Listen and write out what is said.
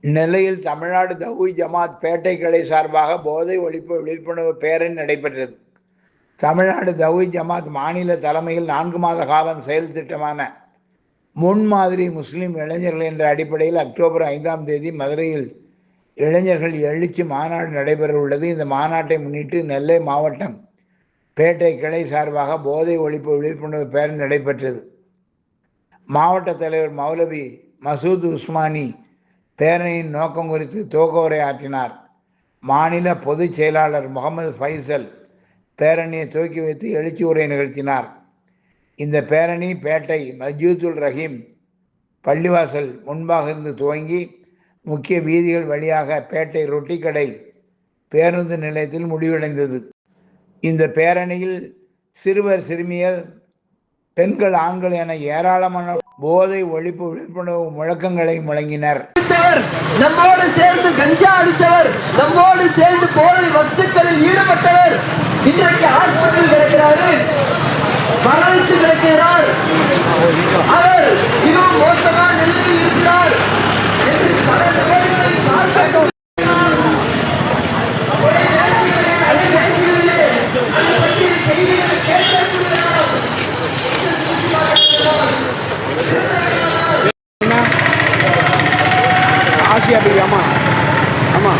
நெல்லையில் தமிழ்நாடு தௌஹீத் ஜமாத் பேட்டை கிளை சார்பாக போதை ஒழிப்பு விழிப்புணர்வு பேரணி நடைபெற்றது. தமிழ்நாடு தௌஹீத் ஜமாத் மாநில தலைமையில் 4 மாத காலம் செயல் திட்டமான முன்மாதிரி முஸ்லிம் இளைஞர்கள் என்ற அடிப்படையில் அக்டோபர் 5ஆம் தேதி மதுரையில் இளைஞர்கள் எழுச்சி மாநாடு நடைபெற உள்ளது. இந்த மாநாட்டை முன்னிட்டு நெல்லை மாவட்டம் பேட்டை கிளை சார்பாக போதை ஒழிப்பு விழிப்புணர்வு பேரணி நடைபெற்றது. மாவட்ட தலைவர் மௌலவி மசூத் உஸ்மானி பேரணியின் நோக்கம் குறித்து துவக்க உரை ஆற்றினார். மாநில பொதுச் செயலாளர் முகமது ஃபைசல் பேரணியை துவக்கி வைத்து எழுச்சி உரை நிகழ்த்தினார். இந்த பேரணி பேட்டை மஸ்ஜிதுல் ரஹீம் பள்ளிவாசல் முன்பாக இருந்து துவங்கி முக்கிய வீதிகள் வழியாக பேட்டை ரொட்டிக்கடை பேருந்து நிலையத்தில் முடிவடைந்தது. இந்த பேரணியில் சிறுவர் சிறுமியர் பெண்கள் ஆண்கள் என ஏராளமான போதை ஒழிப்பு விழிப்புணர்வு முழக்கங்களை முழங்கினர். நம்மோடு சேர்ந்து கஞ்சா அடித்தவர், நம்மோடு சேர்ந்து போதை வஸ்துக்களில் ஈடுபட்டவர் இன்றைக்கு ஹாஸ்பிட்டல் கிடக்கிறாரு, மரணித்து கிடக்கிறார். அவர் இன்னும் மோசமான நிலையில் இருக்கிறார் என்று பல நபர்களை பார்க்க ஆமா